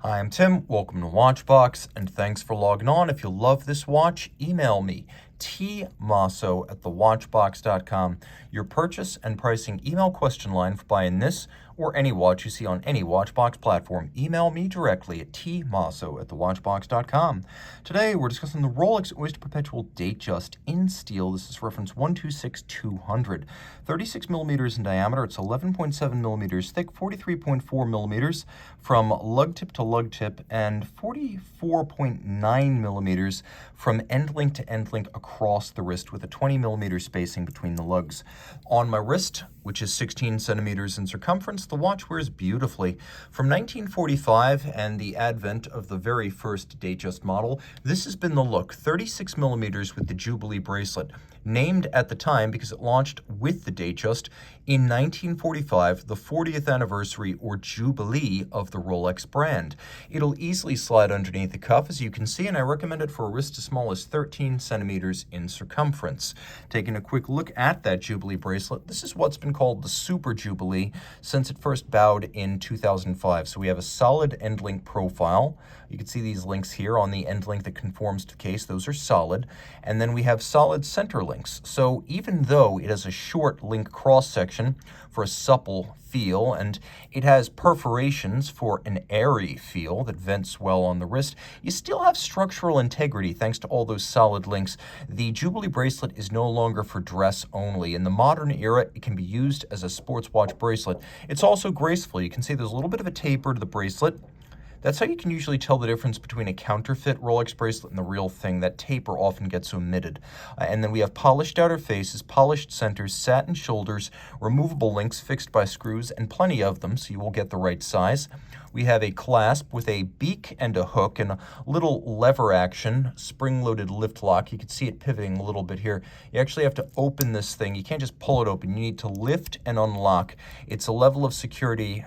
Hi, I'm Tim. Welcome to Watchbox, and thanks for logging on. If you love this watch, email me, tmosso@thewatchbox.com. Your purchase and pricing email question line for buying this or any watch you see on any Watchbox platform. Email me directly at tmosso@thewatchbox.com. Today, we're discussing the Rolex Oyster Perpetual Datejust in steel. This is reference 126200. 36 millimeters in diameter. It's 11.7 millimeters thick, 43.4 millimeters from lug tip to lug tip, and 44.9 millimeters from end link to end link across the wrist with a 20 millimeter spacing between the lugs. On my wrist, which is 16 centimeters in circumference, the watch wears beautifully. From 1945 and the advent of the very first Datejust model, this has been the look. 36 millimeters with the Jubilee bracelet, named at the time because it launched with the Datejust in 1945, the 40th anniversary or Jubilee of the Rolex brand. It'll easily slide underneath the cuff, as you can see, and I recommend it for a wrist as small as 13 centimeters in circumference. Taking a quick look at that Jubilee bracelet, this is what's been called the Super Jubilee since it first bowed in 2005. So we have a solid end link profile. You can see these links here on the end link that conforms to the case. Those are solid. And then we have solid center links. So even though it has a short link cross section for a supple feel, and it has perforations for an airy feel that vents well on the wrist, you still have structural integrity thanks to all those solid links. The Jubilee bracelet is no longer for dress only. In the modern era, it can be used as a sports watch bracelet. It's also graceful. You can see there's a little bit of a taper to the bracelet. That's how you can usually tell the difference between a counterfeit Rolex bracelet and the real thing. That taper often gets omitted. And then we have polished outer faces, polished centers, satin shoulders, removable links fixed by screws, and plenty of them, so you will get the right size. We have a clasp with a beak and a hook and a little lever action, spring-loaded lift lock. You can see it pivoting a little bit here. You actually have to open this thing. You can't just pull it open. You need to lift and unlock. It's a level of security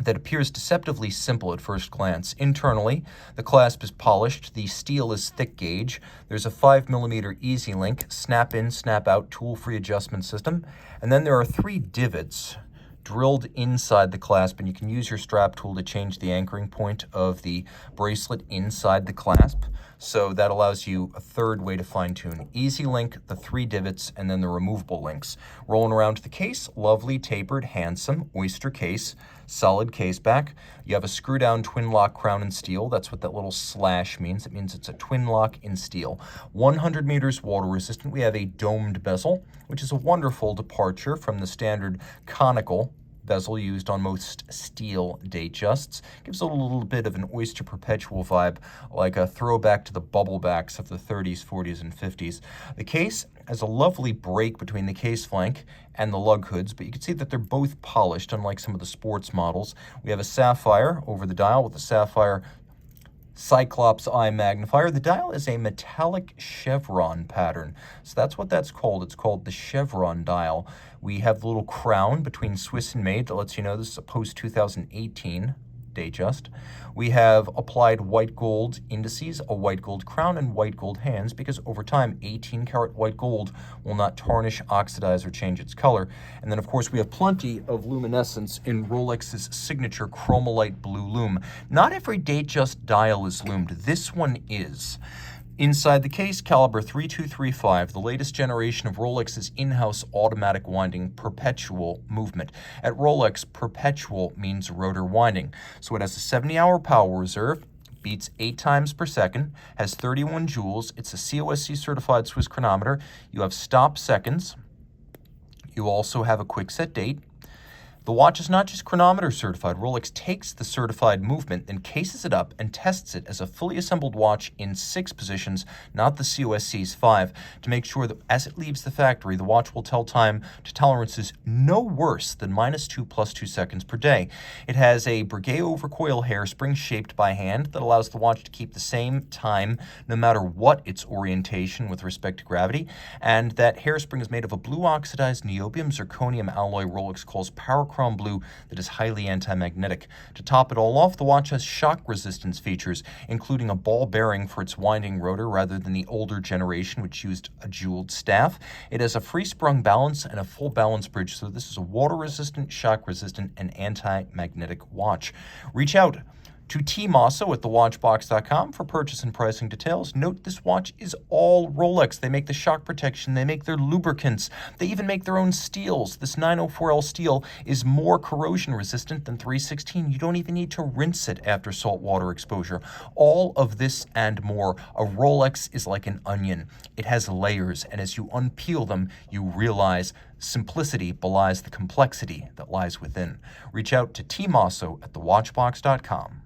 that appears deceptively simple at first glance. Internally, the clasp is polished, the steel is thick gauge, there's a 5 millimeter easy link, snap in, snap out, tool-free adjustment system, and then there are 3 divots drilled inside the clasp, and you can use your strap tool to change the anchoring point of the bracelet inside the clasp. So that allows you a third way to fine-tune. Easy link, the 3 divots, and then the removable links. Rolling around to the case, lovely, tapered, handsome, oyster case, solid case back. You have a screw-down twin lock crown in steel. That's what that little slash means. It means it's a twin lock in steel. 100 meters water resistant. We have a domed bezel, which is a wonderful departure from the standard conical bezel used on most steel Datejusts. Gives a little bit of an Oyster Perpetual vibe, like a throwback to the bubble backs of the 30s, 40s, and 50s. The case has a lovely break between the case flank and the lug hoods, but you can see that they're both polished, unlike some of the sports models. We have a sapphire over the dial with a sapphire Cyclops eye magnifier. The dial is a metallic chevron pattern, so that's what that's called. It's called the chevron dial. We have the little crown between Swiss and made that lets you know this is a post-2018 Datejust. We have applied white gold indices, a white gold crown, and white gold hands, because over time 18 karat white gold will not tarnish, oxidize, or change its color. And then of course we have plenty of luminescence in Rolex's signature Chromolite blue lume. Not every Datejust dial is lumed. This one is. Inside the case, caliber 3235, the latest generation of Rolex's in-house automatic winding perpetual movement. At Rolex, perpetual means rotor winding. So it has a 70-hour power reserve, beats 8 times per second, has 31 joules. It's a COSC certified Swiss chronometer. You have stop seconds. You also have a quick set date. The watch is not just chronometer certified. Rolex takes the certified movement, then cases it up and tests it as a fully assembled watch in 6 positions, not the COSC's 5, to make sure that as it leaves the factory, the watch will tell time to tolerances no worse than -2 + 2 seconds per day. It has a Breguet overcoil hairspring shaped by hand that allows the watch to keep the same time no matter what its orientation with respect to gravity, and that hairspring is made of a blue oxidized niobium zirconium alloy Rolex calls power monochrome blue that is highly anti-magnetic. To top it all off, the watch has shock resistance features, including a ball bearing for its winding rotor rather than the older generation which used a jeweled staff. It has a free-sprung balance and a full balance bridge, so this is a water-resistant, shock-resistant, and anti-magnetic watch. Reach out to Team Mosso at thewatchbox.com for purchase and pricing details. Note this watch is all Rolex. They make the shock protection, they make their lubricants, they even make their own steels. This 904L steel is more corrosion resistant than 316. You don't even need to rinse it after saltwater exposure. All of this and more. A Rolex is like an onion. It has layers, and as you unpeel them, you realize simplicity belies the complexity that lies within. Reach out to Team Mosso at thewatchbox.com.